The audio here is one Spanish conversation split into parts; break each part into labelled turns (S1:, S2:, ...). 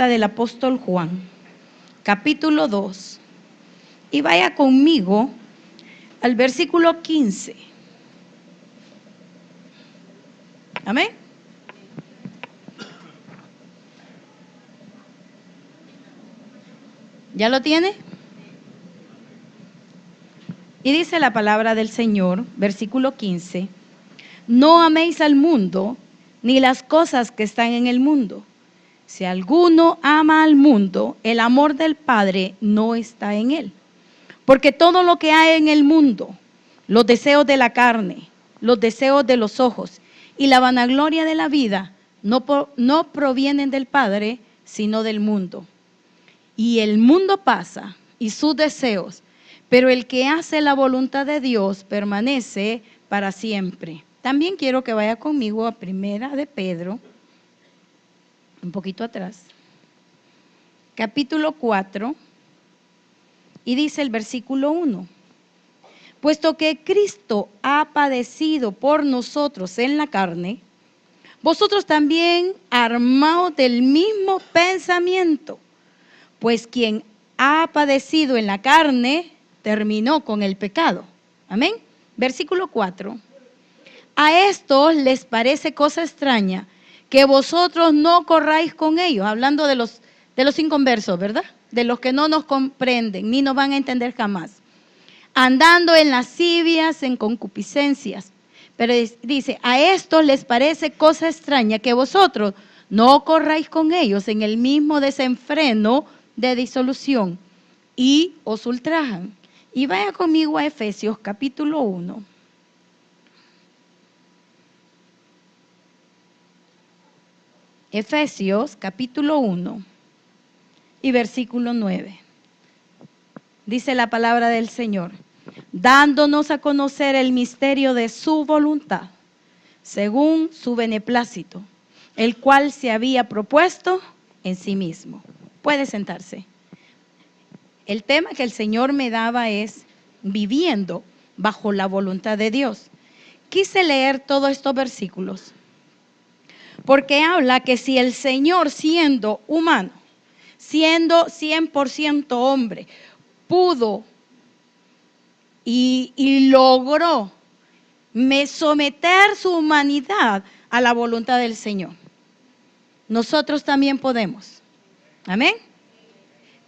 S1: carta del apóstol Juan, capítulo 2, y vaya conmigo al versículo 15. Amén. ¿Ya lo tiene? Y dice la palabra del Señor, versículo 15: no améis al mundo, ni las cosas que están en el mundo. Si alguno ama al mundo, el amor del Padre no está en él. Porque todo lo que hay en el mundo, los deseos de la carne, los deseos de los ojos y la vanagloria de la vida, no provienen del Padre, sino del mundo. Y el mundo pasa y sus deseos, pero el que hace la voluntad de Dios permanece para siempre. También quiero que vaya conmigo a Primera de Pedro, un poquito atrás, capítulo 4, y dice el versículo 1: puesto que Cristo ha padecido por nosotros en la carne, vosotros también armaos del mismo pensamiento, pues quien ha padecido en la carne terminó con el pecado. Amén. Versículo 4: a estos les parece cosa extraña que vosotros no corráis con ellos, hablando de los inconversos, ¿verdad? De los que no nos comprenden, ni nos van a entender jamás, andando en lascivias, en concupiscencias. Pero dice, a estos les parece cosa extraña que vosotros no corráis con ellos en el mismo desenfreno de disolución, y os ultrajan. Y vaya conmigo a Efesios capítulo 1. Efesios capítulo 1 y versículo 9. Dice la palabra del Señor: dándonos a conocer el misterio de su voluntad, según su beneplácito, el cual se había propuesto en sí mismo. Puede sentarse. El tema que el Señor me daba es viviendo bajo la voluntad de Dios. Quise leer todos estos versículos porque habla que si el Señor, siendo humano, siendo 100% hombre, pudo y logró someter su humanidad a la voluntad del Señor, nosotros también podemos. Amén.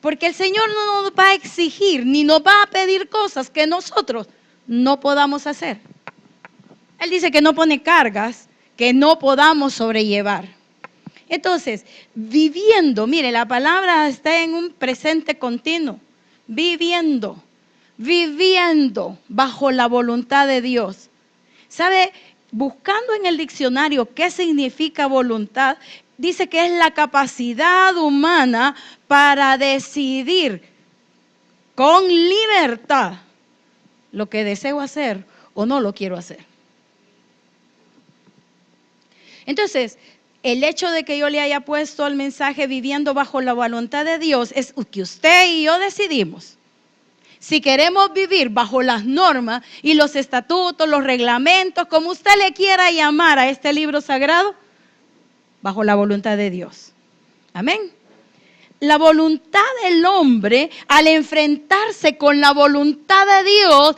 S1: Porque el Señor no nos va a exigir ni nos va a pedir cosas que nosotros no podamos hacer. Él dice que no pone cargas que no podamos sobrellevar. Entonces, viviendo, mire, la palabra está en un presente continuo. Viviendo bajo la voluntad de Dios. ¿Sabe? Buscando en el diccionario qué significa voluntad, dice que es la capacidad humana para decidir con libertad lo que deseo hacer o no lo quiero hacer. Entonces, el hecho de que yo le haya puesto el mensaje viviendo bajo la voluntad de Dios es que usted y yo decidimos si queremos vivir bajo las normas y los estatutos, los reglamentos, como usted le quiera llamar a este libro sagrado, bajo la voluntad de Dios. Amén. La voluntad del hombre, al enfrentarse con la voluntad de Dios,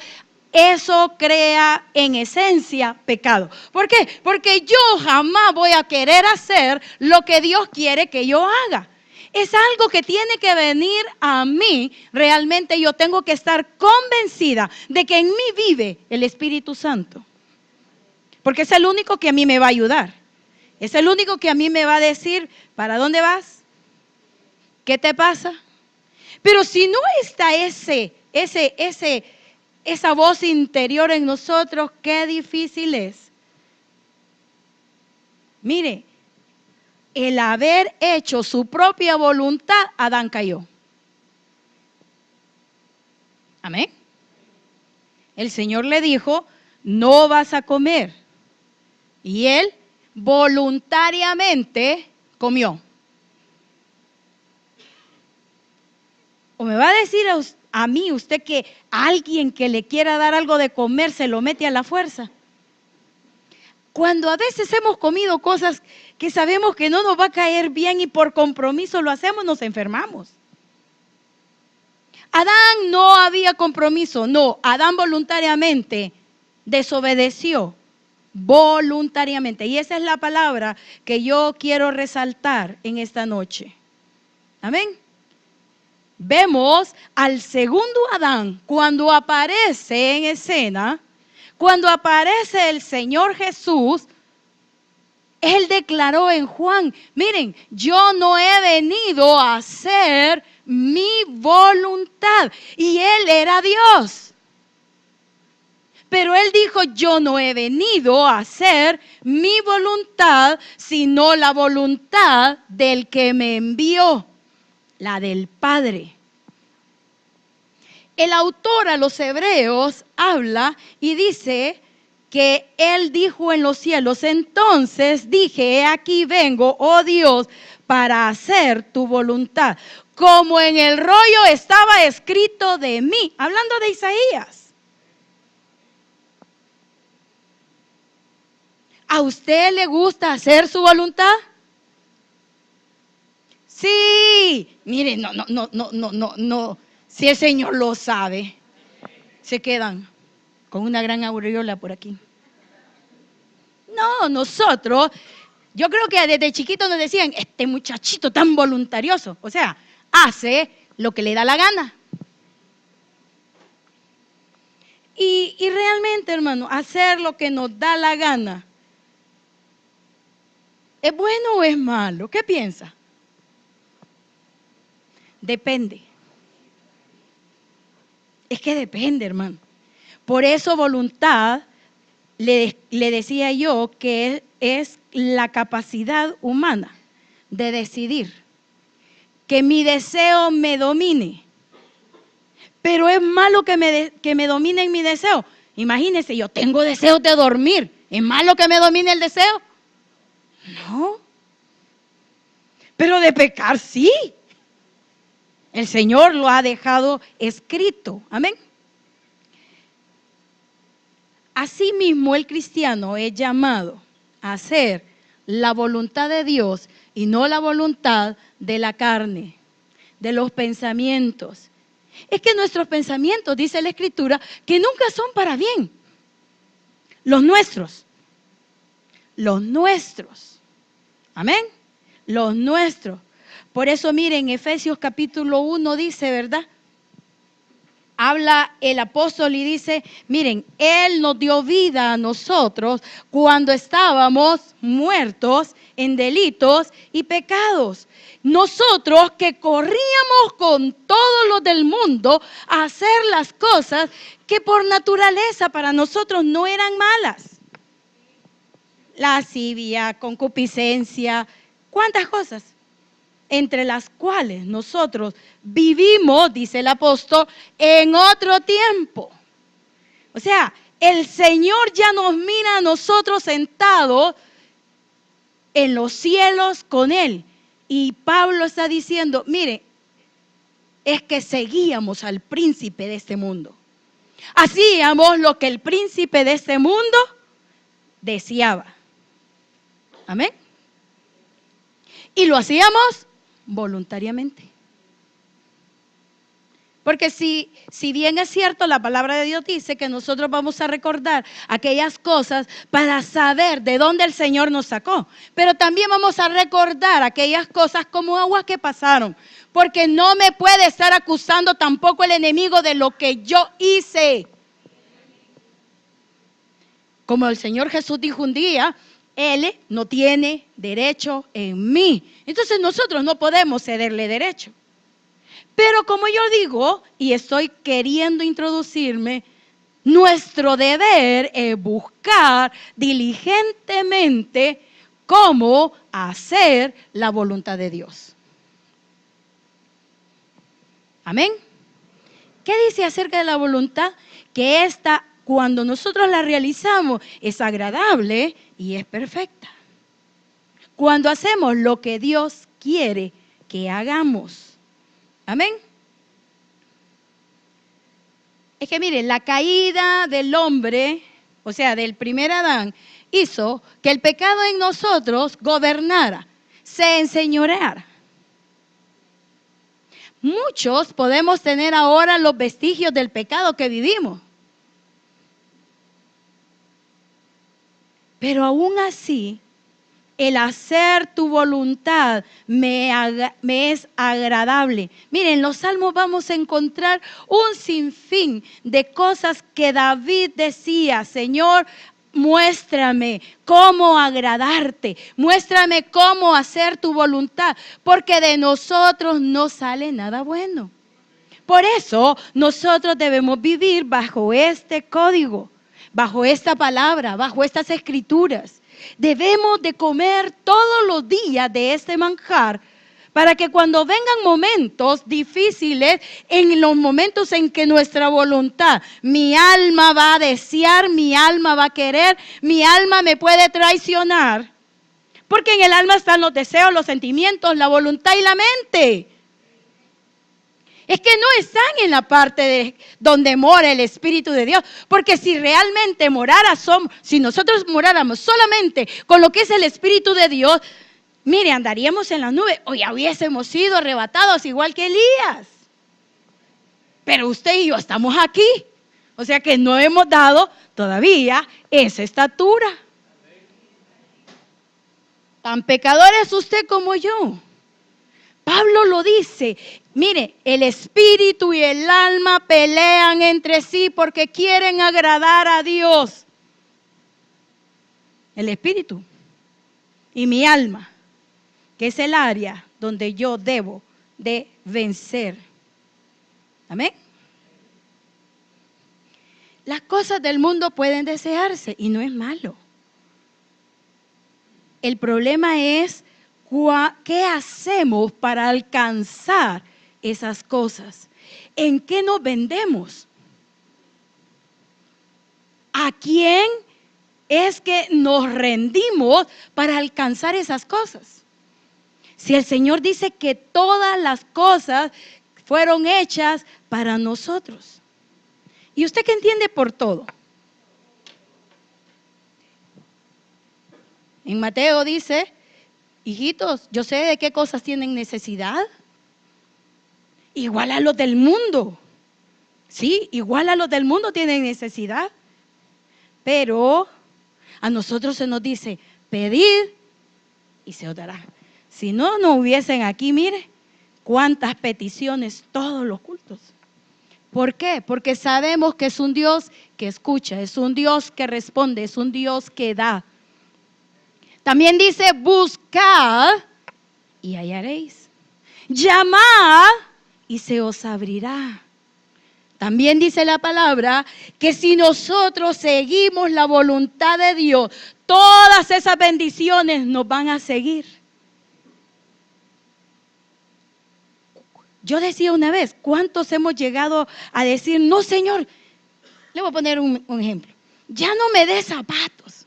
S1: eso crea en esencia pecado. ¿Por qué? Porque yo jamás voy a querer hacer lo que Dios quiere que yo haga. Es algo que tiene que venir a mí. Realmente yo tengo que estar convencida de que en mí vive el Espíritu Santo. Porque es el único que a mí me va a ayudar. Es el único que a mí me va a decir, ¿para dónde vas? ¿Qué te pasa? Pero si no está esa voz interior en nosotros, qué difícil es. Mire, el haber hecho su propia voluntad, Adán cayó. Amén. El Señor le dijo, no vas a comer. Y él voluntariamente comió. ¿O me va a decir a mí usted que alguien que le quiera dar algo de comer se lo mete a la fuerza? Cuando a veces hemos comido cosas que sabemos que no nos va a caer bien y por compromiso lo hacemos, nos enfermamos. Adán no había compromiso, no, Adán voluntariamente desobedeció, voluntariamente. Y esa es la palabra que yo quiero resaltar en esta noche. Amén. Vemos al segundo Adán cuando aparece en escena, cuando aparece el Señor Jesús. Él declaró en Juan, miren, yo no he venido a hacer mi voluntad. Y Él era Dios. Pero Él dijo, yo no he venido a hacer mi voluntad, sino la voluntad del que me envió, la del Padre. El autor a los Hebreos habla y dice que Él dijo en los cielos, entonces dije, he aquí vengo, oh Dios, para hacer tu voluntad, como en el rollo estaba escrito de mí, hablando de Isaías. ¿A usted le gusta hacer su voluntad? Sí, mire, no. Si el Señor lo sabe, se quedan con una gran aureola por aquí. No, nosotros, yo creo que desde chiquitos nos decían, este muchachito tan voluntarioso, o sea, hace lo que le da la gana. Y realmente, hermano, hacer lo que nos da la gana, ¿es bueno o es malo? ¿Qué piensa? Depende. Es que depende, hermano. Por eso voluntad, le decía yo que es la capacidad humana de decidir. Que mi deseo me domine. Pero es malo que me domine en mi deseo. Imagínense, yo tengo deseos de dormir. ¿Es malo que me domine el deseo? No. Pero de pecar sí. El Señor lo ha dejado escrito. Amén. Asimismo, el cristiano es llamado a hacer la voluntad de Dios y no la voluntad de la carne, de los pensamientos. Es que nuestros pensamientos, dice la Escritura, que nunca son para bien. Los nuestros. Los nuestros. Amén. Los nuestros. Por eso miren, Efesios capítulo 1 dice, ¿verdad? Habla el apóstol y dice, miren, Él nos dio vida a nosotros cuando estábamos muertos en delitos y pecados. Nosotros que corríamos con todos los del mundo a hacer las cosas que por naturaleza para nosotros no eran malas. Lascivia, concupiscencia, ¿cuántas cosas? Entre las cuales nosotros vivimos, dice el apóstol, en otro tiempo. O sea, el Señor ya nos mira a nosotros sentados en los cielos con Él. Y Pablo está diciendo, mire, es que seguíamos al príncipe de este mundo. Hacíamos lo que el príncipe de este mundo deseaba. Amén. Y lo hacíamos voluntariamente. Porque si bien es cierto, la palabra de Dios dice que nosotros vamos a recordar aquellas cosas para saber de dónde el Señor nos sacó. Pero también vamos a recordar aquellas cosas como aguas que pasaron. Porque no me puede estar acusando tampoco el enemigo de lo que yo hice. Como el Señor Jesús dijo un día, Él no tiene derecho en mí. Entonces nosotros no podemos cederle derecho. Pero como yo digo, y estoy queriendo introducirme, nuestro deber es buscar diligentemente cómo hacer la voluntad de Dios. Amén. ¿Qué dice acerca de la voluntad? Que esta, cuando nosotros la realizamos, es agradable y es perfecta. Cuando hacemos lo que Dios quiere que hagamos. Amén. Es que miren, la caída del hombre, o sea, del primer Adán, hizo que el pecado en nosotros gobernara, se enseñoreara. Muchos podemos tener ahora los vestigios del pecado que vivimos. Pero aún así, el hacer tu voluntad me es agradable. Miren, en los salmos vamos a encontrar un sinfín de cosas que David decía: Señor, muéstrame cómo agradarte, muéstrame cómo hacer tu voluntad, porque de nosotros no sale nada bueno. Por eso nosotros debemos vivir bajo este código, bajo esta palabra, bajo estas escrituras. Debemos de comer todos los días de este manjar para que cuando vengan momentos difíciles, en los momentos en que nuestra voluntad, mi alma va a desear, mi alma va a querer, mi alma me puede traicionar. Porque en el alma están los deseos, los sentimientos, la voluntad y la mente. Es que no están en la parte de donde mora el Espíritu de Dios. Porque si realmente si nosotros moráramos solamente con lo que es el Espíritu de Dios, mire, andaríamos en las nubes o ya hubiésemos sido arrebatados igual que Elías. Pero usted y yo estamos aquí. O sea que no hemos dado todavía esa estatura. Tan pecador es usted como yo. Pablo lo dice, mire, el espíritu y el alma pelean entre sí porque quieren agradar a Dios. El espíritu y mi alma, que es el área donde yo debo de vencer. Amén. Las cosas del mundo pueden desearse y no es malo. El problema es ¿qué hacemos para alcanzar esas cosas? ¿En qué nos vendemos? ¿A quién es que nos rendimos para alcanzar esas cosas? Si el Señor dice que todas las cosas fueron hechas para nosotros. ¿Y usted qué entiende por todo? En Mateo dice: hijitos, yo sé de qué cosas tienen necesidad. Igual a los del mundo. Sí, igual a los del mundo tienen necesidad. Pero a nosotros se nos dice: pedid y se os dará. Si no hubiesen aquí, mire, cuántas peticiones todos los cultos. ¿Por qué? Porque sabemos que es un Dios que escucha, es un Dios que responde, es un Dios que da. También dice: buscad y hallaréis. Llamad y se os abrirá. También dice la palabra que si nosotros seguimos la voluntad de Dios, todas esas bendiciones nos van a seguir. Yo decía una vez, ¿cuántos hemos llegado a decir: no, Señor? Le voy a poner un ejemplo. Ya no me des zapatos.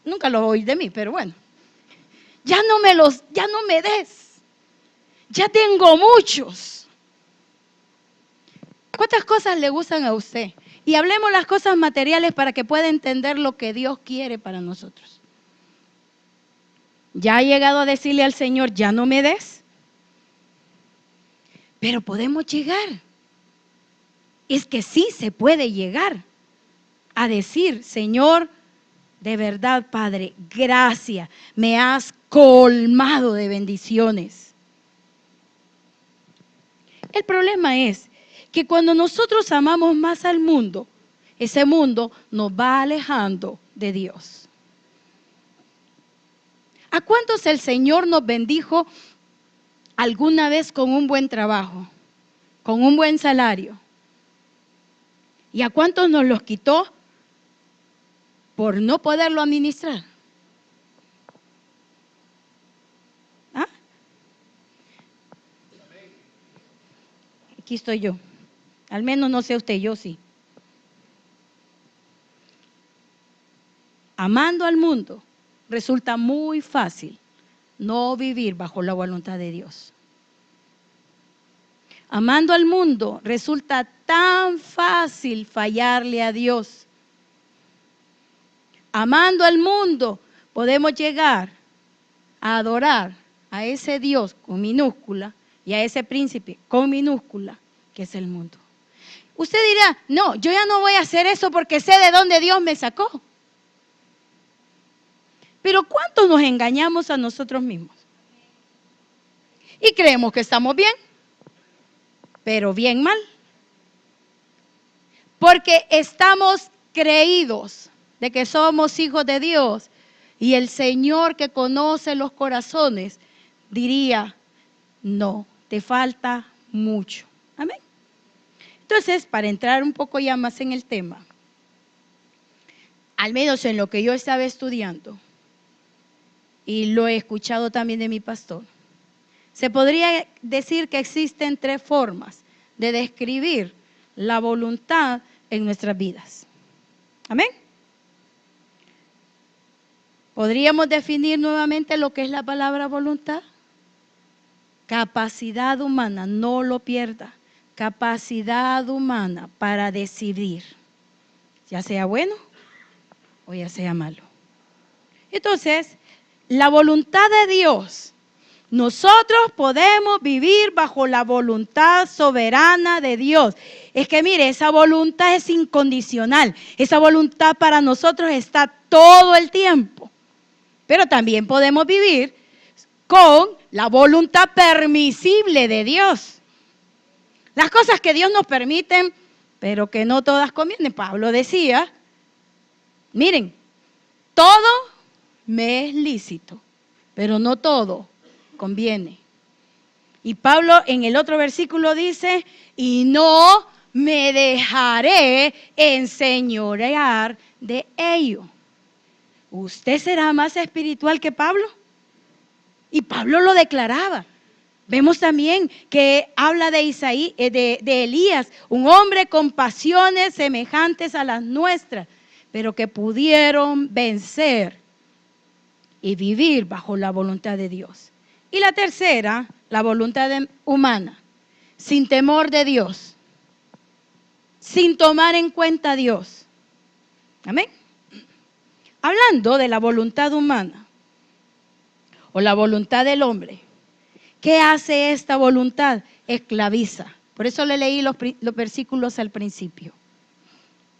S1: Nunca lo oí de mí, pero bueno. Ya no me des. Ya tengo muchos. ¿Cuántas cosas le gustan a usted? Y hablemos las cosas materiales para que pueda entender lo que Dios quiere para nosotros. ¿Ya ha llegado a decirle al Señor: ya no me des? Pero podemos llegar. Es que sí se puede llegar a decir: Señor, de verdad, Padre, gracias, me has colmado de bendiciones. El problema es que cuando nosotros amamos más al mundo, ese mundo nos va alejando de Dios. ¿A cuántos el Señor nos bendijo alguna vez con un buen trabajo, con un buen salario? ¿Y a cuántos nos los quitó por no poderlo administrar? ¿Ah? Aquí estoy yo. Al menos no sé usted, yo sí. Amando al mundo, resulta muy fácil no vivir bajo la voluntad de Dios. Amando al mundo, resulta tan fácil fallarle a Dios. amando al mundo, podemos llegar a adorar a ese Dios con minúscula y a ese príncipe con minúscula, que es el mundo. Usted dirá, no, yo ya no voy a hacer eso porque sé de dónde Dios me sacó. Pero ¿cuánto nos engañamos a nosotros mismos? Y creemos que estamos bien, pero bien mal. Porque estamos creídos de que somos hijos de Dios y el Señor que conoce los corazones diría, no, te falta mucho. Amén. Entonces, para entrar un poco ya más en el tema, al menos en lo que yo estaba estudiando, y lo he escuchado también de mi pastor, se podría decir que existen 3 formas de describir la voluntad en nuestras vidas. Amén. ¿Podríamos definir nuevamente lo que es la palabra voluntad? Capacidad humana, no lo pierda. Capacidad humana para decidir, ya sea bueno o ya sea malo. Entonces, la voluntad de Dios, nosotros podemos vivir bajo la voluntad soberana de Dios. Es que mire, esa voluntad es incondicional. Esa voluntad para nosotros está todo el tiempo. Pero también podemos vivir con la voluntad permisible de Dios. Las cosas que Dios nos permite, pero que no todas convienen. Pablo decía, miren, todo me es lícito, pero no todo conviene. Y Pablo en el otro versículo dice, y no me dejaré enseñorear de ello. ¿Usted será más espiritual que Pablo? Y Pablo lo declaraba. Vemos también que habla de Elías, un hombre con pasiones semejantes a las nuestras, pero que pudieron vencer y vivir bajo la voluntad de Dios. Y la tercera, la voluntad humana, sin temor de Dios, sin tomar en cuenta a Dios. Amén. Hablando de la voluntad humana o la voluntad del hombre, ¿qué hace esta voluntad? Esclaviza. Por eso le leí los versículos al principio.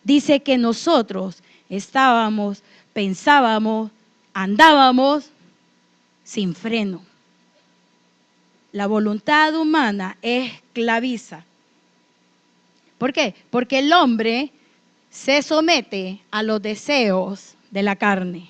S1: Dice que nosotros estábamos, pensábamos, andábamos sin freno. La voluntad humana esclaviza. ¿Por qué? Porque el hombre se somete a los deseos de la carne.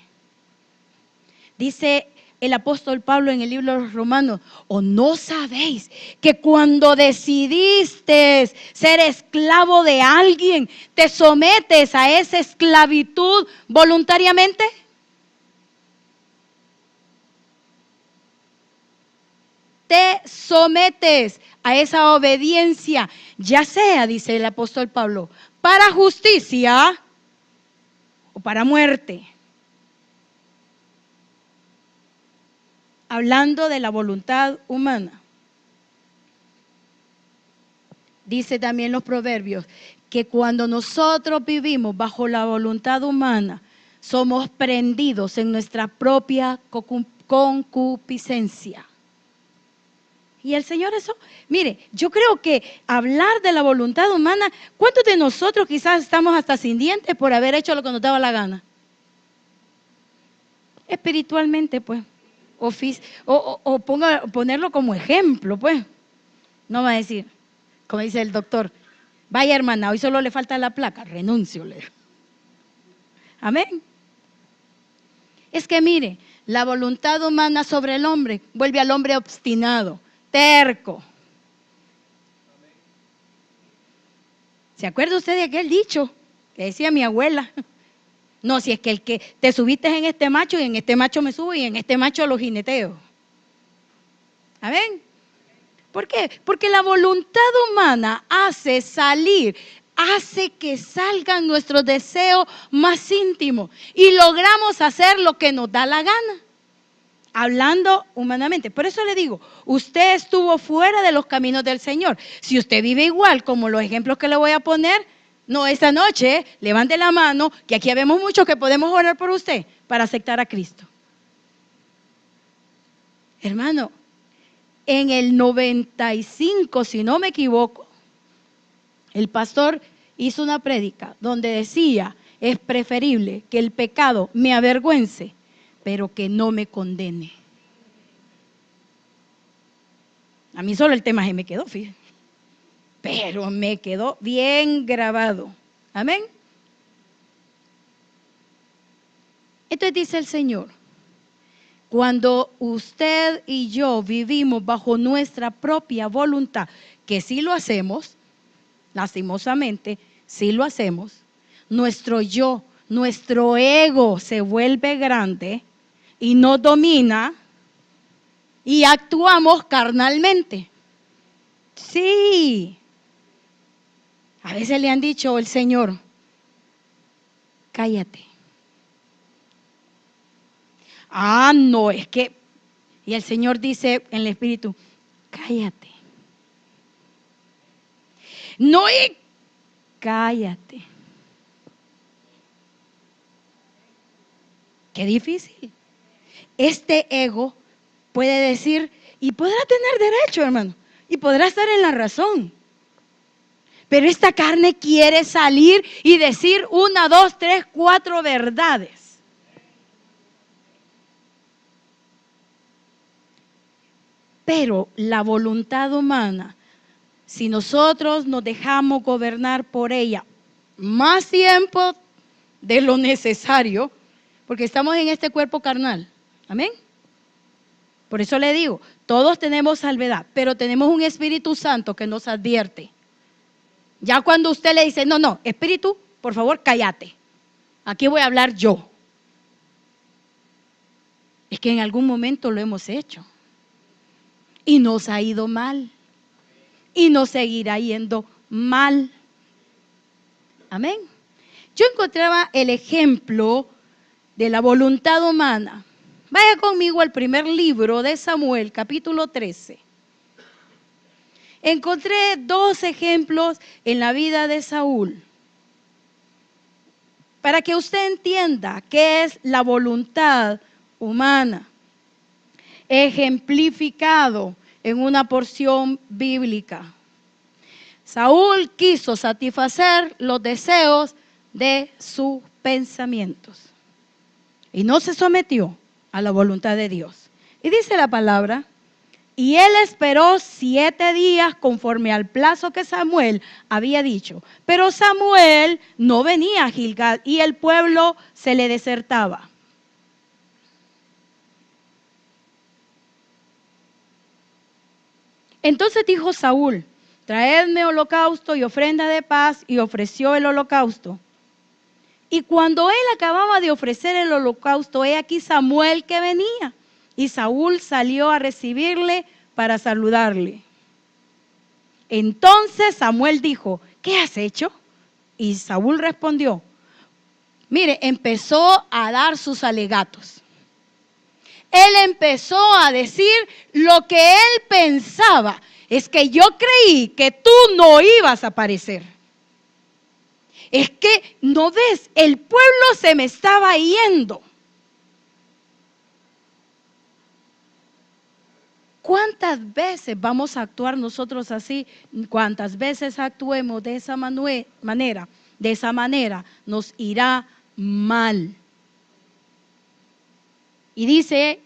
S1: Dice el apóstol Pablo en el libro de los Romanos, ¿o no sabéis que cuando decidiste ser esclavo de alguien, te sometes a esa esclavitud voluntariamente? Te sometes a esa obediencia, ya sea, dice el apóstol Pablo, para justicia o para muerte. Hablando de la voluntad humana. Dice también los proverbios que cuando nosotros vivimos bajo la voluntad humana, somos prendidos en nuestra propia concupiscencia. Y el Señor eso, mire, yo creo que hablar de la voluntad humana, ¿cuántos de nosotros quizás estamos hasta sin dientes por haber hecho lo que nos daba la gana? Espiritualmente, pues. O ponerlo como ejemplo, pues. No va a decir, como dice el doctor, vaya hermana, hoy solo le falta la placa, renuncio. Amén. Es que mire, la voluntad humana sobre el hombre vuelve al hombre obstinado, terco. ¿Se acuerda usted de aquel dicho que decía mi abuela? No, si es que el que te subiste en este macho y en este macho me subo y en este macho lo jineteo. ¿Amén? ¿Por qué? Porque la voluntad humana hace que salgan nuestros deseos más íntimos y logramos hacer lo que nos da la gana, hablando humanamente. Por eso le digo, usted estuvo fuera de los caminos del Señor. Si usted vive igual como los ejemplos que le voy a poner, No, esta noche, levante la mano, que aquí habemos muchos que podemos orar por usted para aceptar a Cristo. Hermano, en el 95, si no me equivoco, el pastor hizo una prédica donde decía, es preferible que el pecado me avergüence, pero que no me condene. A mí solo el tema se me quedó, fíjate, pero me quedó bien grabado. Amén. Entonces dice el Señor, cuando usted y yo vivimos bajo nuestra propia voluntad, que sí lo hacemos, lastimosamente, sí lo hacemos, nuestro yo, nuestro ego se vuelve grande y nos domina y actuamos carnalmente. Sí. A veces le han dicho el Señor, cállate. Ah, no, es que, y el Señor dice en el Espíritu, cállate. No, cállate. Qué difícil. Este ego puede decir, y podrá tener derecho, hermano, y podrá estar en la razón. Pero esta carne quiere salir y decir 1, 2, 3, 4 verdades. Pero la voluntad humana, si nosotros nos dejamos gobernar por ella más tiempo de lo necesario, porque estamos en este cuerpo carnal, amén. Por eso le digo, todos tenemos salvedad, pero tenemos un Espíritu Santo que nos advierte. Ya cuando usted le dice, no, Espíritu, por favor, cállate. Aquí voy a hablar yo. Es que en algún momento lo hemos hecho. Y nos ha ido mal. Y nos seguirá yendo mal. Amén. Yo encontraba el ejemplo de la voluntad humana. Vaya conmigo al primer libro de Samuel, capítulo 13. Encontré 2 ejemplos en la vida de Saúl. Para que usted entienda qué es la voluntad humana. Ejemplificado en una porción bíblica. Saúl quiso satisfacer los deseos de sus pensamientos. Y no se sometió a la voluntad de Dios. Y dice la palabra, y él esperó 7 días conforme al plazo que Samuel había dicho. Pero Samuel no venía a Gilgal y el pueblo se le desertaba. Entonces dijo Saúl, traedme holocausto y ofrenda de paz, y ofreció el holocausto. Y cuando él acababa de ofrecer el holocausto, he aquí Samuel que venía. Y Saúl salió a recibirle para saludarle. Entonces Samuel dijo, ¿qué has hecho? Y Saúl respondió, mire, empezó a dar sus alegatos. Él empezó a decir lo que él pensaba. Es que yo creí que tú no ibas a aparecer. Es que, ¿no ves? El pueblo se me estaba yendo. ¿Cuántas veces vamos a actuar nosotros así? ¿Cuántas veces actuemos de esa manera? De esa manera nos irá mal. Y dice,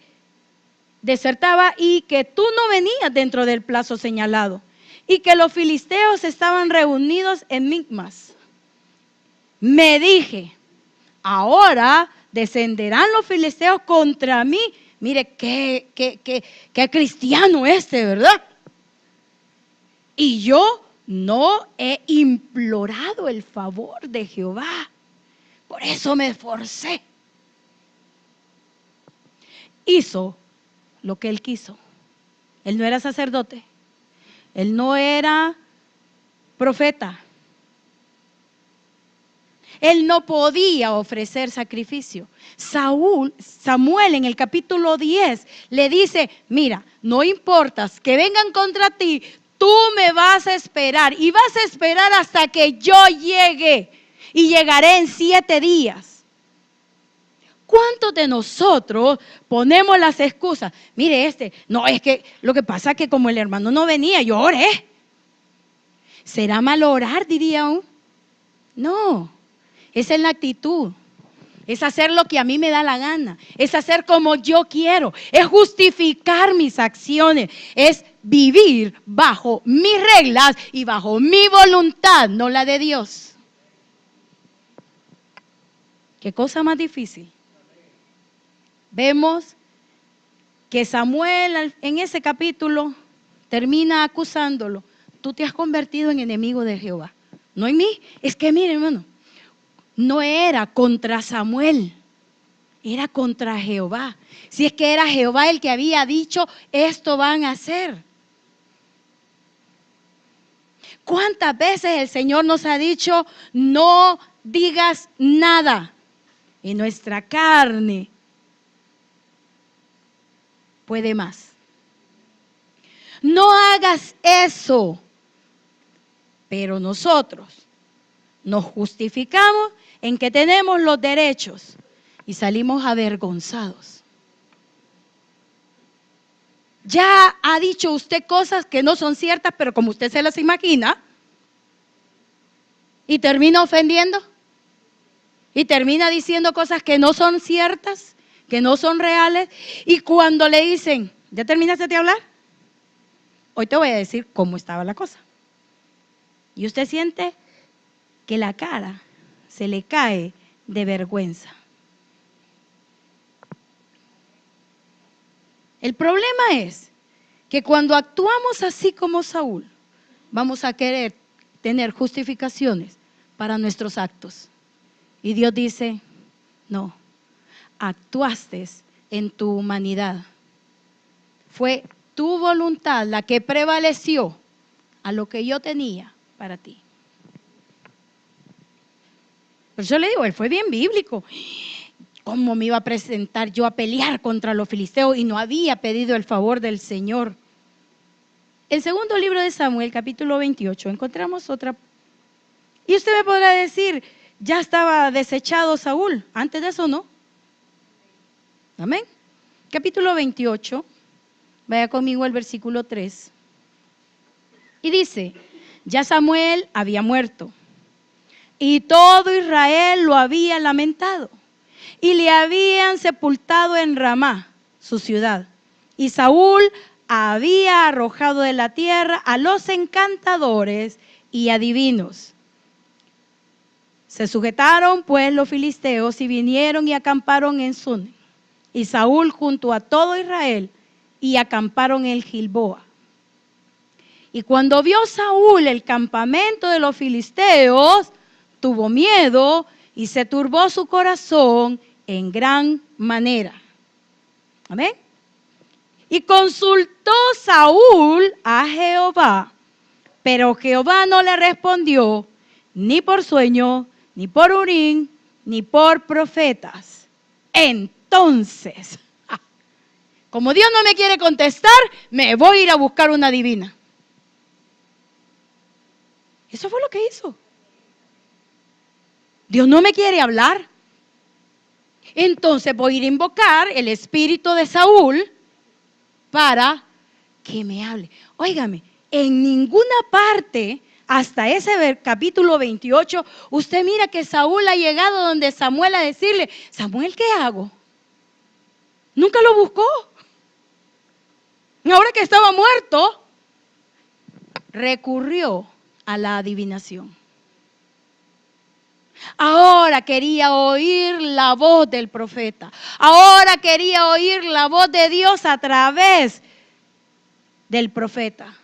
S1: desertaba y que tú no venías dentro del plazo señalado. Y que los filisteos estaban reunidos en Micmas. Me dije, ahora descenderán los filisteos contra mí. Mire, qué cristiano ¿verdad? Y yo no he implorado el favor de Jehová. Por eso me esforcé. Hizo lo que él quiso. Él no era sacerdote. Él no era profeta. Él no podía ofrecer sacrificio. Samuel en el capítulo 10 le dice, mira, no importa que vengan contra ti tú me vas a esperar y vas a esperar hasta que yo llegue y llegaré en 7 días. ¿Cuántos de nosotros ponemos las excusas? Mire no, es que lo que pasa es que como el hermano no venía, yo oré. ¿Será mal orar, diría uno? No, esa es la actitud. Es hacer lo que a mí me da la gana. Es hacer como yo quiero. Es justificar mis acciones. Es vivir bajo mis reglas y bajo mi voluntad, no la de Dios. ¿Qué cosa más difícil? Vemos que Samuel en ese capítulo termina acusándolo. Tú te has convertido en enemigo de Jehová. No en mí. Es que mire, hermano, no era contra Samuel, era contra Jehová. Si es que era Jehová el que había dicho, esto van a hacer. ¿Cuántas veces el Señor nos ha dicho, no digas nada? Y nuestra carne puede más. No hagas eso. Pero nosotros nos justificamos en que tenemos los derechos y salimos avergonzados. Ya ha dicho usted cosas que no son ciertas, pero como usted se las imagina, y termina ofendiendo, y termina diciendo cosas que no son ciertas, que no son reales, y cuando le dicen, ¿ya terminaste de hablar? Hoy te voy a decir cómo estaba la cosa. Y usted siente que la cara se le cae de vergüenza. El problema es que cuando actuamos así como Saúl, vamos a querer tener justificaciones para nuestros actos. Y Dios dice, no, actuaste en tu humanidad. Fue tu voluntad la que prevaleció a lo que yo tenía para ti. Por eso le digo, él fue bien bíblico. ¿Cómo me iba a presentar yo a pelear contra los filisteos y no había pedido el favor del Señor? En segundo libro de Samuel, capítulo 28, encontramos otra. Y usted me podrá decir, ya estaba desechado Saúl. Antes de eso, ¿no? Amén. Capítulo 28, vaya conmigo al versículo 3. Y dice, ya Samuel había muerto y todo Israel lo había lamentado. Y le habían sepultado en Ramá, su ciudad. Y Saúl había arrojado de la tierra a los encantadores y adivinos. Se sujetaron pues los filisteos y vinieron y acamparon en Sun. Y Saúl junto a todo Israel y acamparon en Gilboa. Y cuando vio Saúl el campamento de los filisteos, tuvo miedo y se turbó su corazón en gran manera. Amén. Y consultó Saúl a Jehová, pero Jehová no le respondió ni por sueño, ni por Urim, ni por profetas. Entonces, como Dios no me quiere contestar, me voy a ir a buscar una divina. Eso fue lo que hizo. Dios no me quiere hablar. Entonces voy a ir a invocar el espíritu de Saúl para que me hable. Óigame, en ninguna parte, hasta ese capítulo 28, usted mira que Saúl ha llegado donde Samuel a decirle, Samuel, ¿qué hago? Nunca lo buscó. Ahora que estaba muerto, recurrió a la adivinación. Ahora quería oír la voz del profeta. Ahora quería oír la voz de Dios a través del profeta.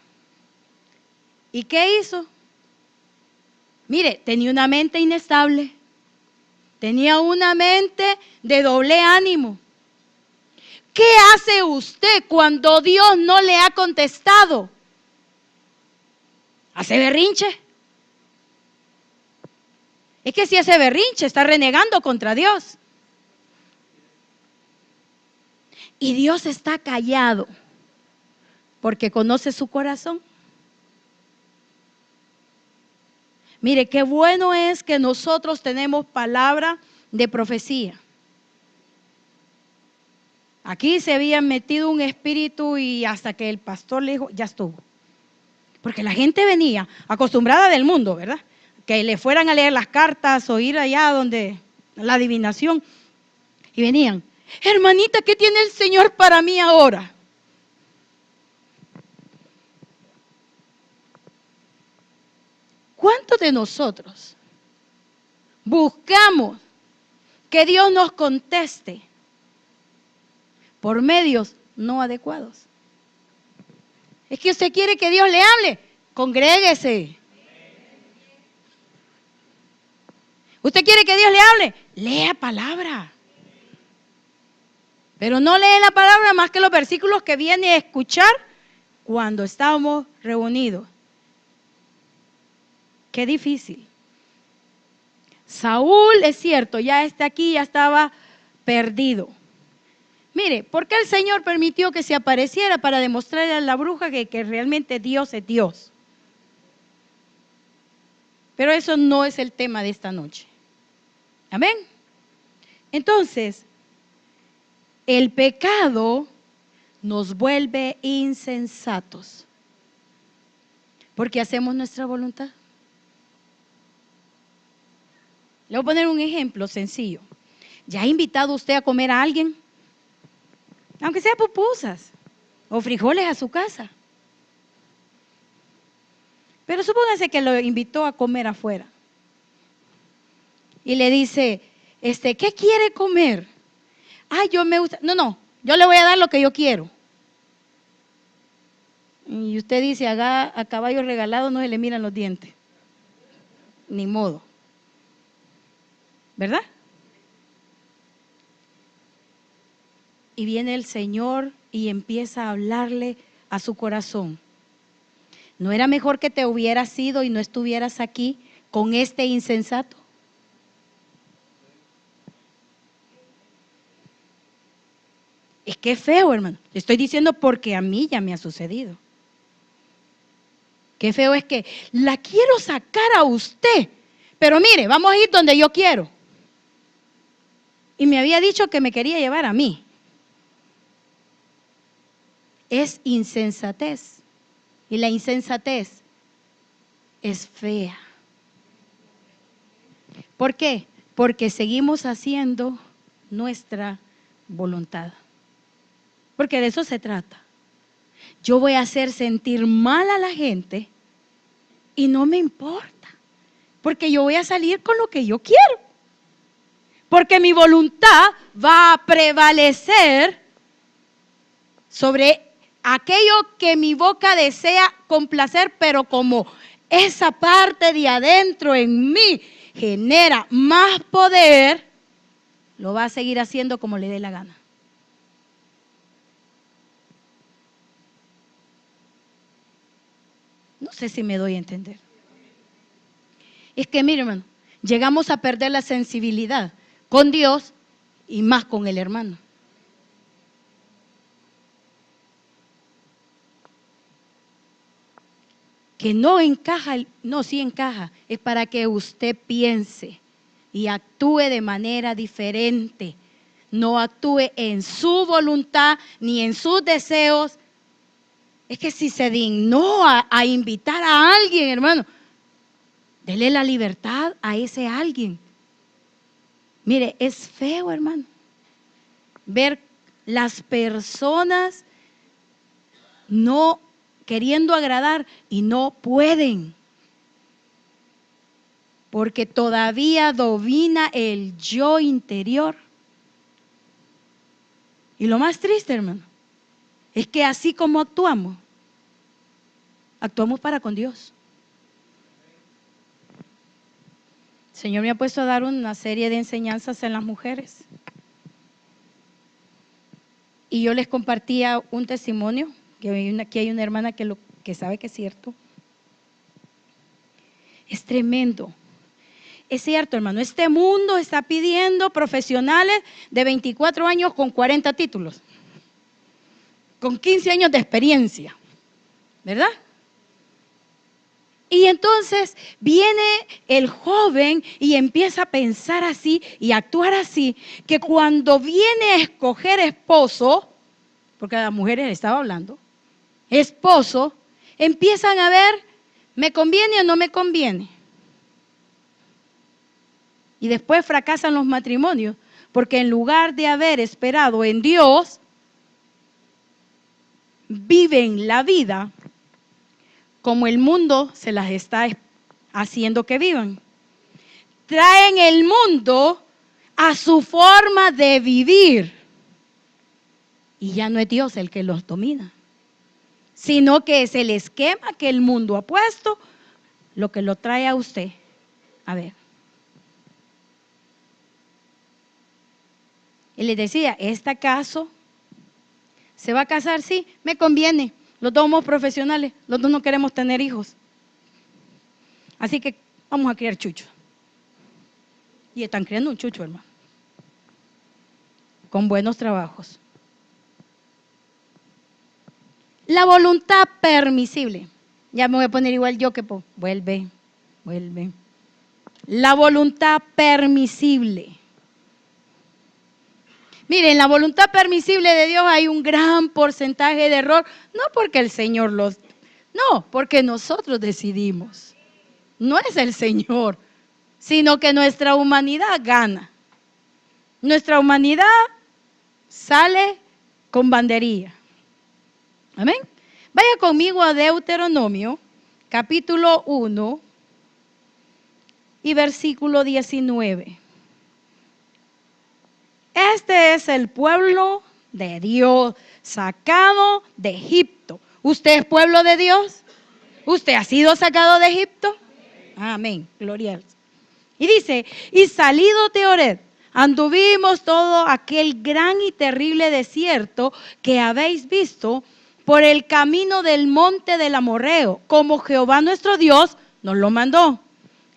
S1: ¿Y qué hizo? Mire, tenía una mente inestable. Tenía una mente de doble ánimo. ¿Qué hace usted cuando Dios no le ha contestado? ¿Hace berrinche? Es que si hace berrinche, está renegando contra Dios. Y Dios está callado porque conoce su corazón. Mire, qué bueno es que nosotros tenemos palabra de profecía. Aquí se había metido un espíritu y hasta que el pastor le dijo, ya estuvo. Porque la gente venía acostumbrada del mundo, ¿verdad? Que le fueran a leer las cartas o ir allá donde la adivinación. Y venían, hermanita, ¿qué tiene el Señor para mí ahora? ¿Cuántos de nosotros buscamos que Dios nos conteste por medios no adecuados? Es que usted quiere que Dios le hable, congréguese. ¿Usted quiere que Dios le hable? Lea palabra. Pero no lee la palabra más que los versículos que viene a escuchar cuando estamos reunidos. Qué difícil. Saúl, es cierto, ya está aquí, ya estaba perdido. Mire, ¿por qué el Señor permitió que se apareciera? Para demostrarle a la bruja que realmente Dios es Dios. Pero eso no es el tema de esta noche. Amén. Entonces, el pecado nos vuelve insensatos porque hacemos nuestra voluntad. Le voy a poner un ejemplo sencillo. ¿Ya ha invitado usted a comer a alguien? Aunque sea pupusas o frijoles a su casa. Pero supóngase que lo invitó a comer afuera. Y le dice, ¿qué quiere comer? Ay, yo me gusta. No, yo le voy a dar lo que yo quiero. Y usted dice, a caballo regalado no se le miran los dientes. Ni modo. ¿Verdad? Y viene el Señor y empieza a hablarle a su corazón. ¿No era mejor que te hubieras ido y no estuvieras aquí con este insensato? Es que es feo, hermano. Le estoy diciendo porque a mí ya me ha sucedido. Qué feo es que la quiero sacar a usted. Pero mire, vamos a ir donde yo quiero. Y me había dicho que me quería llevar a mí. Es insensatez. Y la insensatez es fea. ¿Por qué? Porque seguimos haciendo nuestra voluntad. Porque de eso se trata. Yo voy a hacer sentir mal a la gente y no me importa. Porque yo voy a salir con lo que yo quiero. Porque mi voluntad va a prevalecer sobre aquello que mi boca desea complacer, pero como esa parte de adentro en mí genera más poder, lo va a seguir haciendo como le dé la gana. No sé si me doy a entender. Es que, mire, hermano, llegamos a perder la sensibilidad con Dios y más con el hermano. Que no encaja, no, sí encaja, es para que usted piense y actúe de manera diferente. No actúe en su voluntad ni en sus deseos. Es que si se dignó a invitar a alguien, hermano, dele la libertad a ese alguien. Mire, es feo, hermano, ver las personas no queriendo agradar y no pueden. Porque todavía domina el yo interior. Y lo más triste, hermano, es que así como actuamos para con Dios. El Señor me ha puesto a dar una serie de enseñanzas en las mujeres. Y yo les compartía un testimonio, que aquí hay una hermana que sabe que es cierto. Es tremendo. Es cierto, hermano, este mundo está pidiendo profesionales de 24 años con 40 títulos, con 15 años de experiencia, ¿verdad? Y entonces viene el joven y empieza a pensar así y a actuar así, que cuando viene a escoger esposo, porque a las mujeres le estaba hablando, esposo, empiezan a ver, ¿me conviene o no me conviene? Y después fracasan los matrimonios, porque en lugar de haber esperado en Dios, viven la vida como el mundo se las está haciendo que vivan. Traen el mundo a su forma de vivir. Y ya no es Dios el que los domina, sino que es el esquema que el mundo ha puesto lo que lo trae a usted. A ver. Y les decía, ¿este caso se va a casar? Sí, me conviene. Los dos somos profesionales, los dos no queremos tener hijos. Así que vamos a criar chuchos. Y están criando un chucho, hermano. Con buenos trabajos. La voluntad permisible. Ya me voy a poner igual yo que vuelve. La voluntad permisible. Miren, la voluntad permisible de Dios hay un gran porcentaje de error, no porque el Señor no, porque nosotros decidimos. No es el Señor, sino que nuestra humanidad gana. Nuestra humanidad sale con bandería. Amén. Vaya conmigo a Deuteronomio, capítulo 1 y versículo 19. Este es el pueblo de Dios, sacado de Egipto. ¿Usted es pueblo de Dios? ¿Usted ha sido sacado de Egipto? Amén, gloria a Dios. Y dice, y salido de Oreb, anduvimos todo aquel gran y terrible desierto que habéis visto por el camino del monte del Amorreo, como Jehová nuestro Dios nos lo mandó.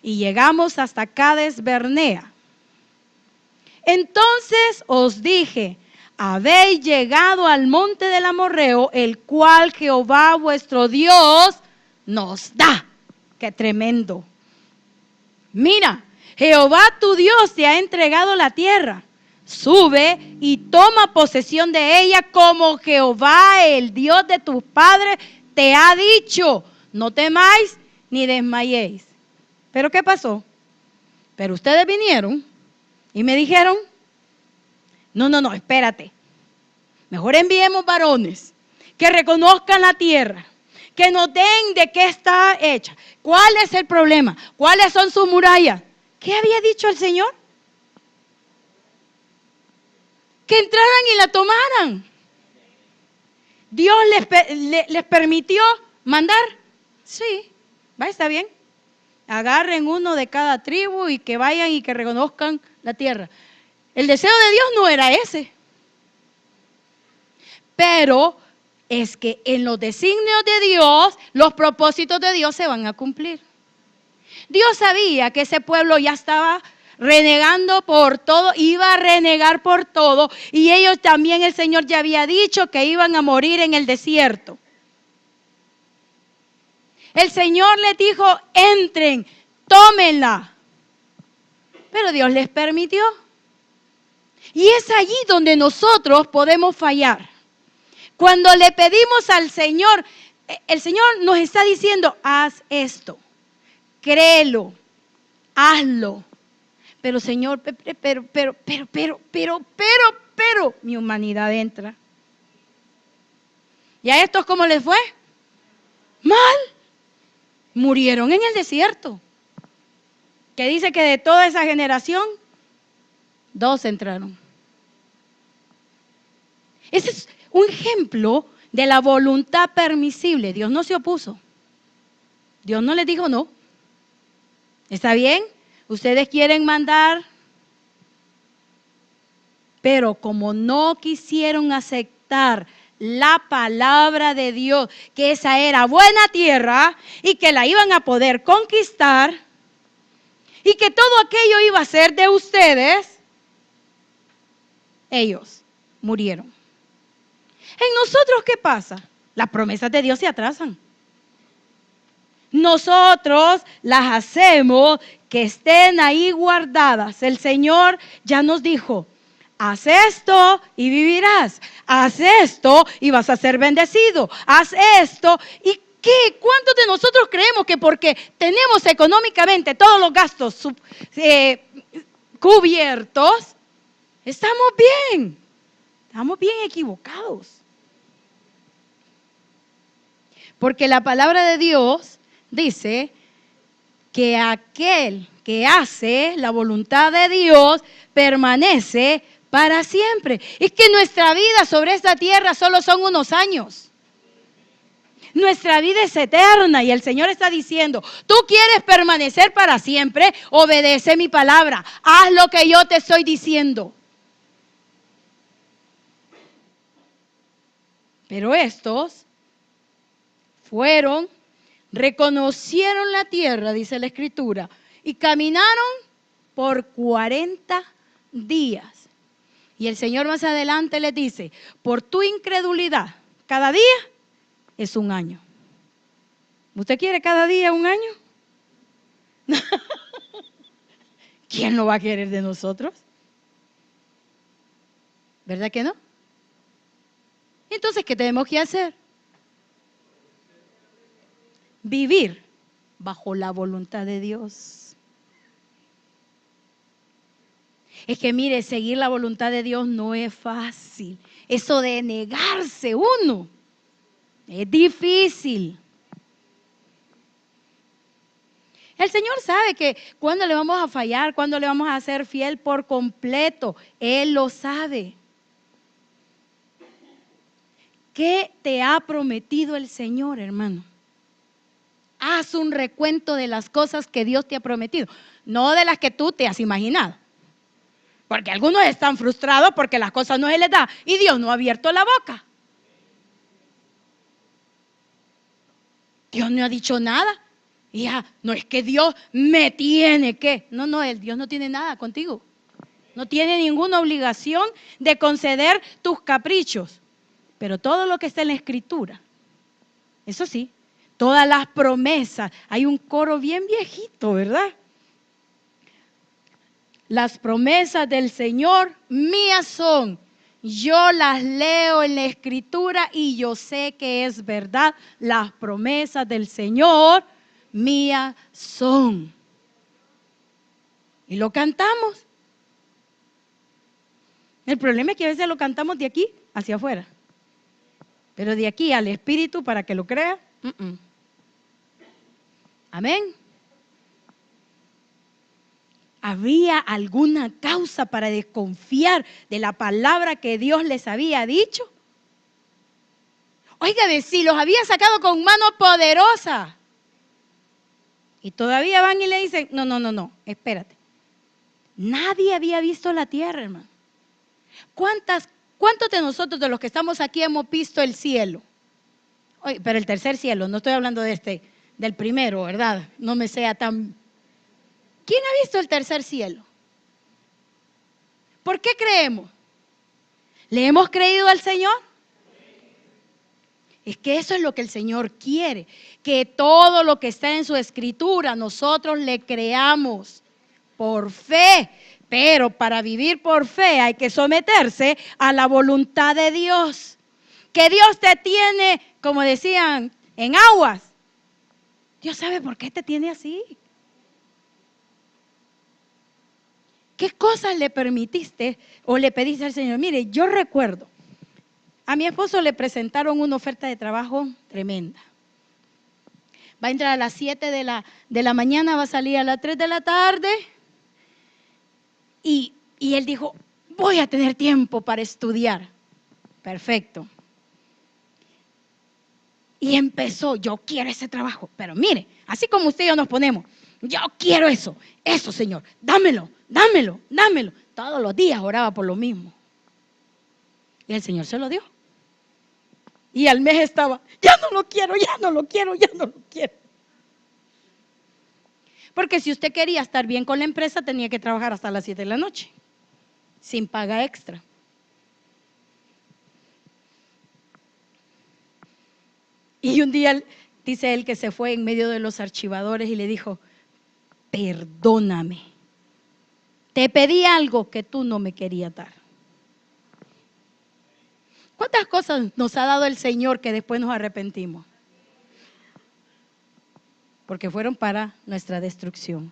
S1: Y llegamos hasta Cades Bernea. Entonces os dije, habéis llegado al monte del Amorreo, el cual Jehová vuestro Dios nos da. ¡Qué tremendo! Mira, Jehová tu Dios te ha entregado la tierra. Sube y toma posesión de ella como Jehová, el Dios de tus padres, te ha dicho. No temáis ni desmayéis. ¿Pero qué pasó? Pero ustedes vinieron y me dijeron, no, espérate. Mejor enviemos varones que reconozcan la tierra, que nos den de qué está hecha. ¿Cuál es el problema? ¿Cuáles son sus murallas? ¿Qué había dicho el Señor? Que entraran y la tomaran. ¿Dios les permitió mandar? Sí, está bien. Agarren uno de cada tribu y que vayan y que reconozcan la tierra. El deseo de Dios no era ese. Pero es que en los designios de Dios, los propósitos de Dios se van a cumplir. Dios sabía que ese pueblo ya estaba renegando por todo, iba a renegar por todo, y ellos también, el Señor ya había dicho que iban a morir en el desierto. El Señor les dijo, entren, tómenla. Pero Dios les permitió. Y es allí donde nosotros podemos fallar. Cuando le pedimos al Señor, el Señor nos está diciendo, haz esto, créelo, hazlo. Pero Señor, pero, mi humanidad entra. ¿Y a estos cómo les fue? Mal. Murieron en el desierto. Que dice que de toda esa generación, 2 entraron. Ese es un ejemplo de la voluntad permisible. Dios no se opuso. Dios no les dijo no. ¿Está bien? Ustedes quieren mandar, pero como no quisieron aceptar la palabra de Dios, que esa era buena tierra y que la iban a poder conquistar y que todo aquello iba a ser de ustedes, ellos murieron. ¿En nosotros qué pasa? Las promesas de Dios se atrasan. nosotros las hacemos que estén ahí guardadas. El Señor ya nos dijo: haz esto y vivirás. Haz esto y vas a ser bendecido. Haz esto. ¿Y qué? ¿Cuántos de nosotros creemos que porque tenemos económicamente todos los gastos cubiertos, estamos bien? Estamos bien equivocados. Porque la palabra de Dios dice que aquel que hace la voluntad de Dios permanece para siempre. Es que nuestra vida sobre esta tierra solo son unos años. Nuestra vida es eterna y el Señor está diciendo: tú quieres permanecer para siempre, obedece mi palabra, haz lo que yo te estoy diciendo. Pero estos reconocieron la tierra, dice la Escritura, y caminaron por 40 días. Y el Señor más adelante les dice: por tu incredulidad, cada día es un año. ¿Usted quiere cada día un año? ¿Quién lo va a querer de nosotros? ¿Verdad que no? Entonces, ¿qué tenemos que hacer? Vivir bajo la voluntad de Dios. Es que mire, seguir la voluntad de Dios no es fácil. Eso de negarse uno es difícil. El Señor sabe que cuando le vamos a fallar, cuando le vamos a ser fiel por completo, Él lo sabe. ¿Qué te ha prometido el Señor, hermano? Haz un recuento de las cosas que Dios te ha prometido, no de las que tú te has imaginado. Porque algunos están frustrados porque las cosas no se les da y Dios no ha abierto la boca. Dios no ha dicho nada. Y ya, no es que Dios me tiene que. No, Dios no tiene nada contigo. No tiene ninguna obligación de conceder tus caprichos. Pero todo lo que está en la Escritura, eso sí, todas las promesas, hay un coro bien viejito, ¿verdad? Las promesas del Señor mías son. Yo las leo en la Escritura y yo sé que es verdad. Las promesas del Señor mías son. Y lo cantamos. El problema es que a veces lo cantamos de aquí hacia afuera. Pero de aquí al Espíritu, para que lo crea, amén. ¿Había alguna causa para desconfiar de la palabra que Dios les había dicho? Oiga, si los había sacado con mano poderosa. Y todavía van y le dicen: no, espérate. Nadie había visto la tierra, hermano. ¿Cuántos de nosotros, de los que estamos aquí, hemos visto el cielo? Oye, pero el tercer cielo, no estoy hablando de del primero, ¿verdad? No me sea tan... ¿Quién ha visto el tercer cielo? ¿Por qué creemos? ¿Le hemos creído al Señor? Es que eso es lo que el Señor quiere, que todo lo que está en su Escritura nosotros le creamos por fe. Pero para vivir por fe hay que someterse a la voluntad de Dios. Que Dios te tiene, como decían, en aguas. Dios sabe por qué te tiene así. ¿Qué cosas le permitiste o le pediste al Señor? Mire, yo recuerdo, a mi esposo le presentaron una oferta de trabajo tremenda. Va a entrar a las 7 de la mañana, va a salir a las 3 de la tarde. Y él dijo: voy a tener tiempo para estudiar. Perfecto. Y empezó: yo quiero ese trabajo. Pero mire, así como usted y yo nos ponemos: yo quiero eso, Señor, dámelo. Todos los días oraba por lo mismo. Y el Señor se lo dio. Y al mes estaba: ya no lo quiero. Porque si usted quería estar bien con la empresa, tenía que trabajar hasta las 7 de la noche, sin paga extra. Y un día Dice él que se fue en medio de los archivadores y le dijo: perdóname, te pedí algo que tú no me querías dar. ¿Cuántas cosas nos ha dado el Señor que después nos arrepentimos? Porque fueron para nuestra destrucción.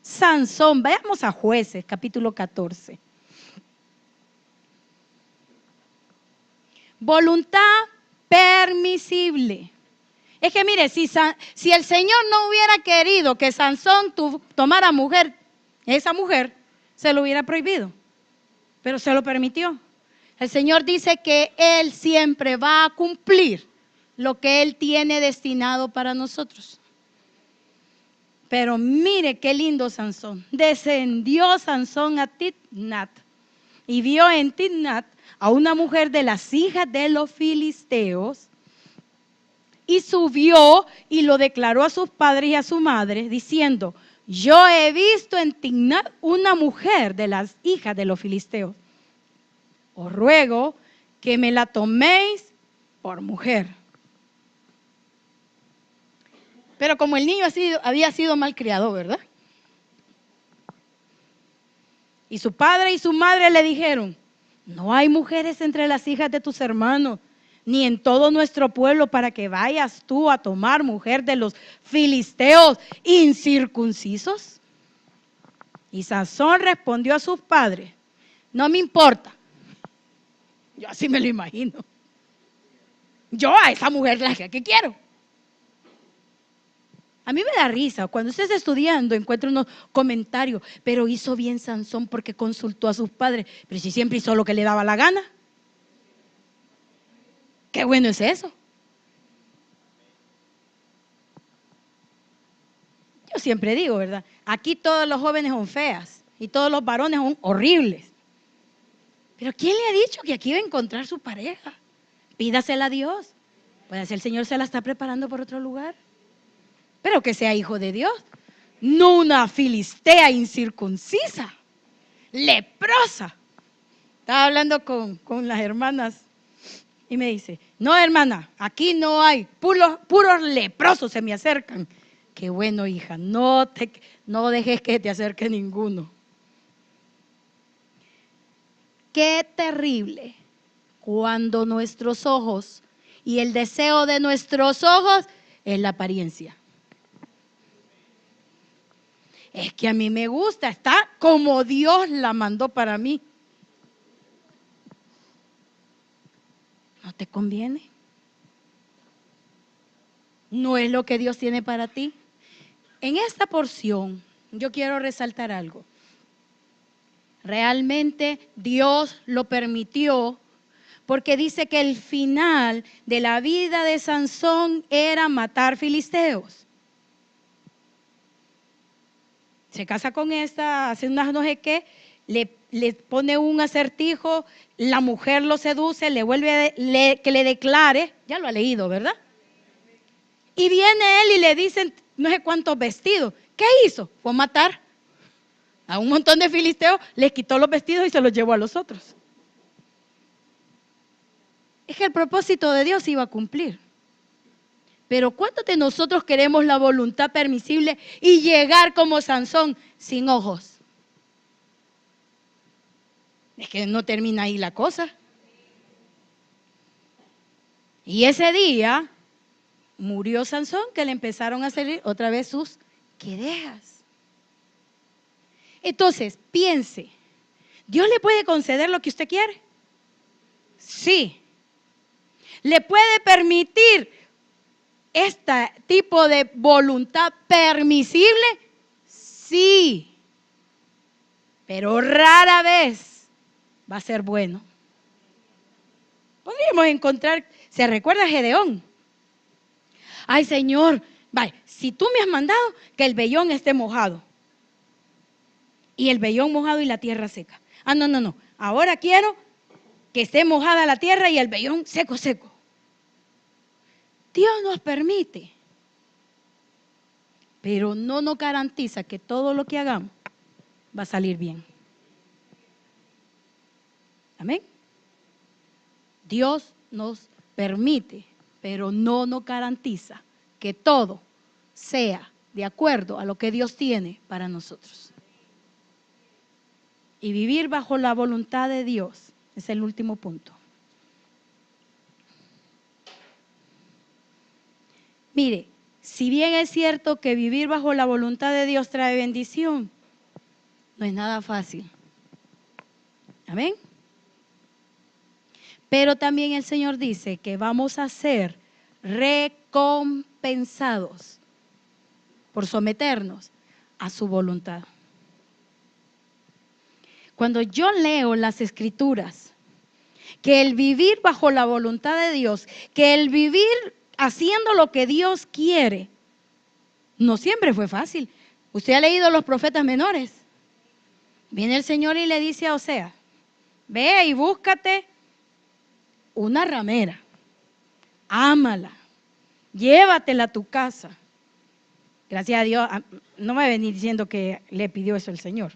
S1: Sansón, vayamos a Jueces, capítulo 14. Voluntad permisible. Es que mire, si el Señor no hubiera querido que Sansón tomara esa mujer, se lo hubiera prohibido, pero se lo permitió. El Señor dice que Él siempre va a cumplir lo que Él tiene destinado para nosotros. Pero mire qué lindo Sansón. Descendió Sansón a Timnat y vio en Timnat a una mujer de las hijas de los filisteos, y subió y lo declaró a sus padres y a su madre, diciendo: yo he visto en Timnat una mujer de las hijas de los filisteos. Os ruego que me la toméis por mujer. Pero como el niño había sido malcriado, ¿verdad? Y su padre y su madre le dijeron: no hay mujeres entre las hijas de tus hermanos, ni en todo nuestro pueblo, para que vayas tú a tomar mujer de los filisteos incircuncisos. Y Sansón respondió a sus padres: no me importa. Yo así me lo imagino. Yo a esa mujer la que quiero. A mí me da risa, cuando usted está estudiando encuentra unos comentarios: pero hizo bien Sansón porque consultó a sus padres. Pero si siempre hizo lo que le daba la gana. Qué bueno es eso. Yo siempre digo, ¿verdad? Aquí todos los jóvenes son feas y todos los varones son horribles. Pero ¿quién le ha dicho que aquí va a encontrar su pareja? Pídasela a Dios. Puede ser el Señor se la está preparando por otro lugar. Pero que sea hijo de Dios. No una filistea incircuncisa, leprosa. Estaba hablando con las hermanas y me dice: no, hermana, aquí no hay, puros leprosos se me acercan. Qué bueno, hija, no dejes que te acerque ninguno. Qué terrible cuando nuestros ojos y el deseo de nuestros ojos es la apariencia. Es que a mí me gusta, está como Dios la mandó para mí. ¿No te conviene? ¿No es lo que Dios tiene para ti? En esta porción yo quiero resaltar algo. Realmente Dios lo permitió porque dice que el final de la vida de Sansón era matar filisteos. Se casa con esta, hace unas no sé qué, le pone un acertijo, la mujer lo seduce, le vuelve que le declare, ya lo ha leído, ¿verdad? Y viene él y le dicen no sé cuántos vestidos. ¿Qué hizo? Fue a matar a un montón de filisteos, les quitó los vestidos y se los llevó a los otros. Es que el propósito de Dios iba a cumplir. Pero ¿cuántos de nosotros queremos la voluntad permisible y llegar como Sansón sin ojos? Es que no termina ahí la cosa. Y ese día murió Sansón, que le empezaron a salir otra vez sus querejas. Entonces, piense, ¿Dios le puede conceder lo que usted quiere? Sí. ¿Le puede permitir este tipo de voluntad permisible? Sí. Pero rara vez va a ser bueno. Podríamos encontrar, ¿se recuerda a Gedeón? Ay, Señor, vaya, si tú me has mandado que el vellón esté mojado. Y el vellón mojado y la tierra seca. Ah, no. Ahora quiero que esté mojada la tierra y el vellón seco. Dios nos permite, pero no nos garantiza que todo lo que hagamos va a salir bien. Amén. Dios nos permite, pero no nos garantiza que todo sea de acuerdo a lo que Dios tiene para nosotros. Y vivir bajo la voluntad de Dios es el último punto. Mire, si bien es cierto que vivir bajo la voluntad de Dios trae bendición, no es nada fácil. Amén. Pero también el Señor dice que vamos a ser recompensados por someternos a su voluntad. Cuando yo leo las Escrituras, que el vivir bajo la voluntad de Dios, que el vivir haciendo lo que Dios quiere, no siempre fue fácil. Usted ha leído los profetas menores. Viene el Señor y le dice a Osea, ve y búscate una ramera, ámala, llévatela a tu casa. Gracias a Dios, no me venís diciendo que le pidió eso el Señor.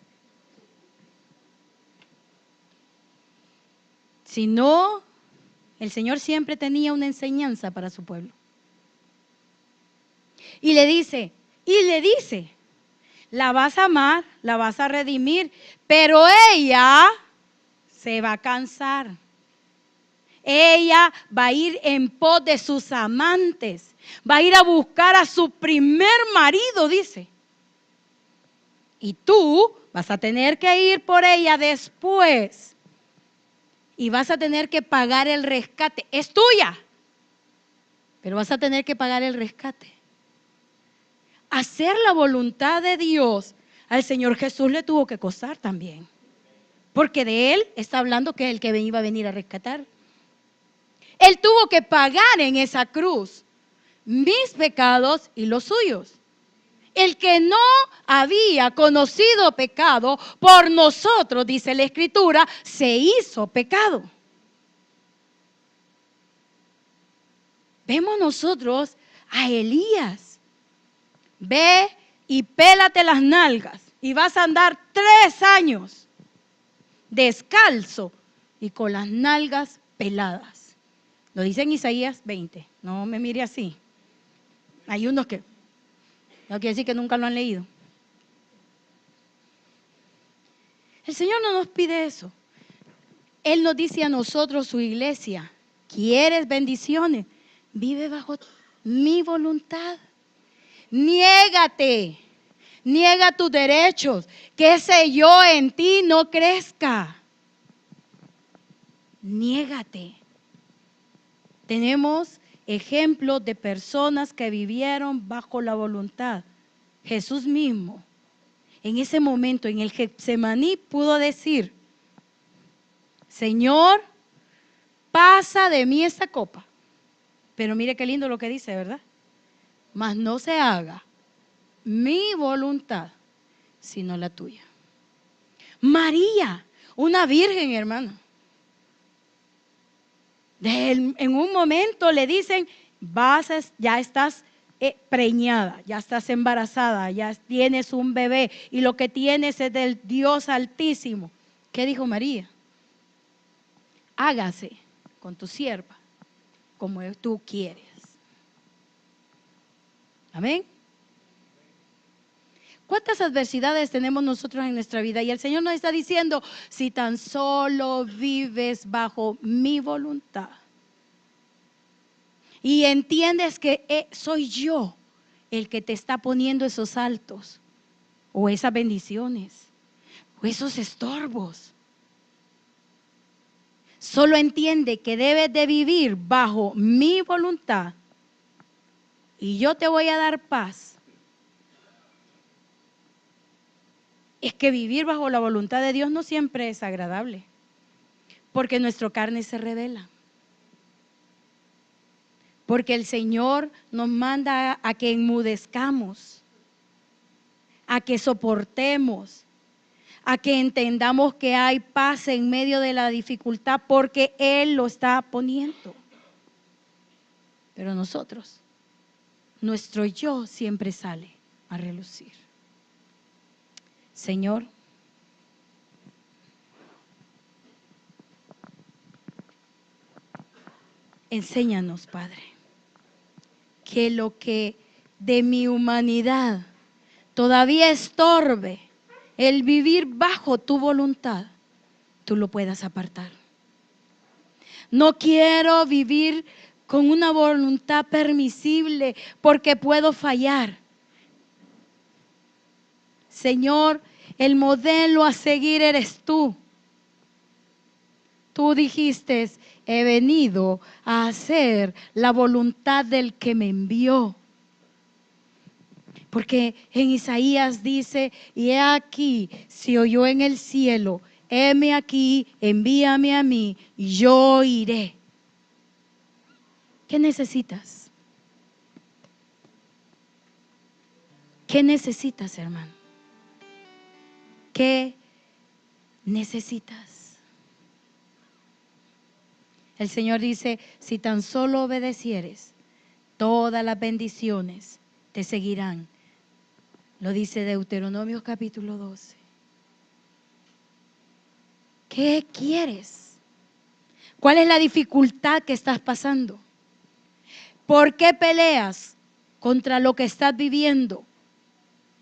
S1: Sino, el Señor siempre tenía una enseñanza para su pueblo. Y le dice, la vas a amar, la vas a redimir, pero ella se va a cansar. Ella va a ir en pos de sus amantes, va a ir a buscar a su primer marido, dice. Y tú vas a tener que ir por ella después y vas a tener que pagar el rescate. Es tuya, pero vas a tener que pagar el rescate. Hacer la voluntad de Dios al Señor Jesús le tuvo que costar también. Porque de Él está hablando que es el que iba a venir a rescatar. Él tuvo que pagar en esa cruz mis pecados y los suyos. El que no había conocido pecado, por nosotros, dice la Escritura, se hizo pecado. Vemos nosotros a Elías. Ve y pélate las nalgas y vas a andar 3 años descalzo y con las nalgas peladas. Lo dice en Isaías 20. No me mire así. Hay unos que no quiere decir que nunca lo han leído. El Señor no nos pide eso. Él nos dice a nosotros, su iglesia, ¿quieres bendiciones? Vive bajo mi voluntad. Niégate. Niega tus derechos. Que ese yo en ti no crezca. Niégate. Tenemos ejemplos de personas que vivieron bajo la voluntad. Jesús mismo, en ese momento, en el Getsemaní, pudo decir, Señor, pasa de mí esta copa. Pero mire qué lindo lo que dice, ¿verdad? Mas no se haga mi voluntad, sino la tuya. María, una virgen, hermano. En un momento le dicen, ya estás preñada, ya estás embarazada, ya tienes un bebé y lo que tienes es del Dios Altísimo. ¿Qué dijo María? Hágase con tu sierva como tú quieres. Amén. ¿Cuántas adversidades tenemos nosotros en nuestra vida? Y el Señor nos está diciendo, si tan solo vives bajo mi voluntad y entiendes que soy yo el que te está poniendo esos altos o esas bendiciones o esos estorbos. Solo entiende que debes de vivir bajo mi voluntad y yo te voy a dar paz. Es que vivir bajo la voluntad de Dios no siempre es agradable, porque nuestra carne se revela. Porque el Señor nos manda a que enmudezcamos, a que soportemos, a que entendamos que hay paz en medio de la dificultad, porque Él lo está poniendo. Pero nosotros, nuestro yo siempre sale a relucir. Señor, enséñanos, Padre, que lo que de mi humanidad todavía estorbe el vivir bajo tu voluntad, tú lo puedas apartar. No quiero vivir con una voluntad permisible porque puedo fallar. Señor, el modelo a seguir eres tú. Tú dijiste, he venido a hacer la voluntad del que me envió. Porque en Isaías dice, y he aquí, se oyó en el cielo, heme aquí, envíame a mí, y yo iré. ¿Qué necesitas? ¿Qué necesitas, hermano? ¿Qué necesitas? El Señor dice, si tan solo obedecieres, todas las bendiciones te seguirán. Lo dice Deuteronomio capítulo 12. ¿Qué quieres? ¿Cuál es la dificultad que estás pasando? ¿Por qué peleas contra lo que estás viviendo?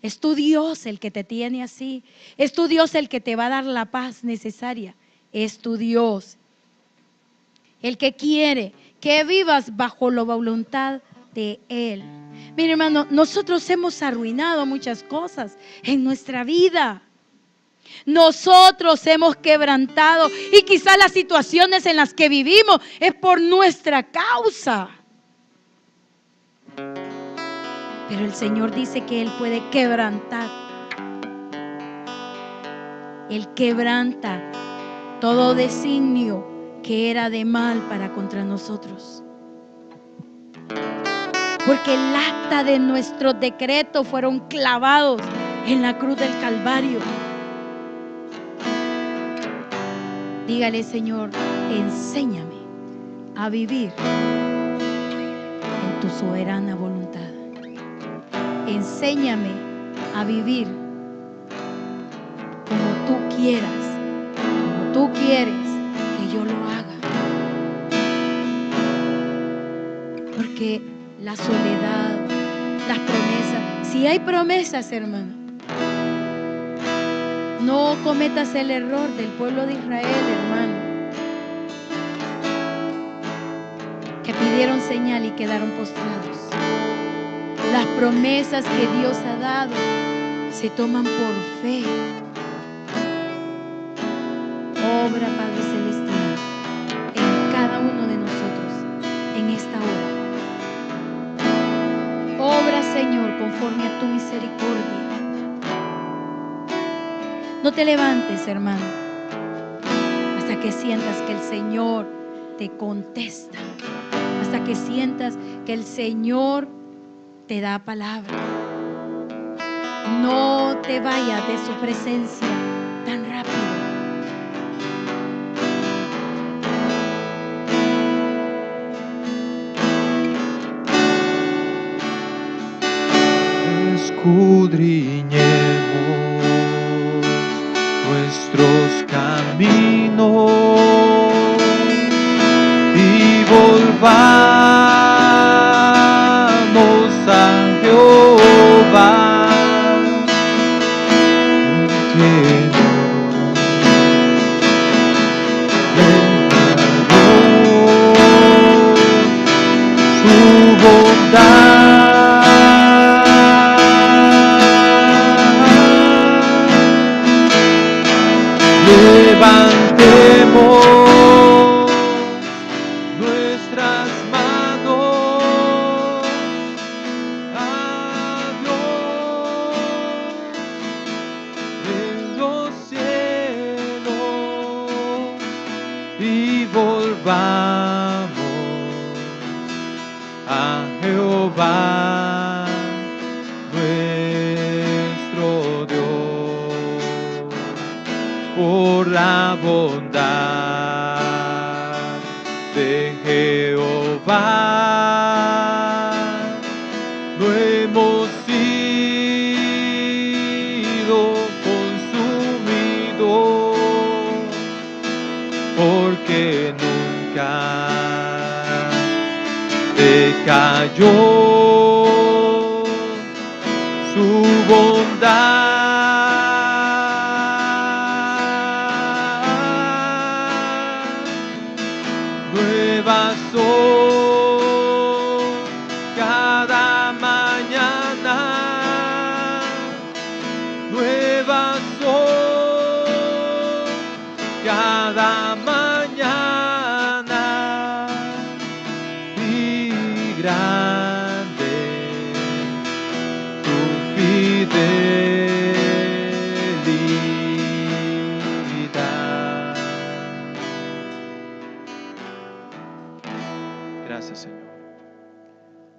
S1: Es tu Dios el que te tiene así. Es tu Dios el que te va a dar la paz necesaria. Es tu Dios el que quiere que vivas bajo la voluntad de Él. Mire, hermano, nosotros hemos arruinado muchas cosas en nuestra vida. Nosotros hemos quebrantado y quizás las situaciones en las que vivimos es por nuestra causa. Pero el Señor dice que Él puede quebrantar. Él quebranta todo designio que era de mal para contra nosotros. Porque el acta de nuestros decretos fueron clavados en la cruz del Calvario. Dígale, Señor, enséñame a vivir en tu soberana voluntad. Enséñame a vivir como tú quieras, como tú quieres que yo lo haga. Porque la soledad, las promesas, si hay promesas, hermano, no cometas el error del pueblo de Israel, hermano, que pidieron señal y quedaron postrados. Las promesas que Dios ha dado se toman por fe. Obra, Padre Celestial, en cada uno de nosotros en esta hora. Obra, Señor, conforme a tu misericordia. No te levantes, hermano, hasta que sientas que el Señor te contesta, hasta que sientas que el Señor te da palabra. No te vayas de su presencia tan rápido.
S2: Escudriñemos nuestros caminos y volvamos a Jehová, porque su bondad. Levantemos nuestras manos a Dios en los cielos y volvamos a Jehová nuestro Dios. Por la bondad de Jehová no hemos sido consumidos, porque nunca decayó bondad. Nuevas son cada mañana, nuevas son cada mañana, y grande tu fidelidad. Gracias, Señor.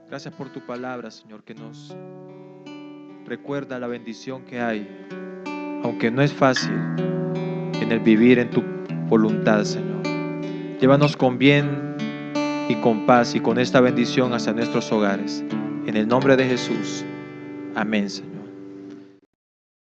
S2: Gracias por tu palabra, Señor, que nos recuerda la bendición que hay, aunque no es fácil, en el vivir en tu voluntad, Señor. Llévanos con bien y con paz y con esta bendición hacia nuestros hogares. En el nombre de Jesús. Amén, Señor.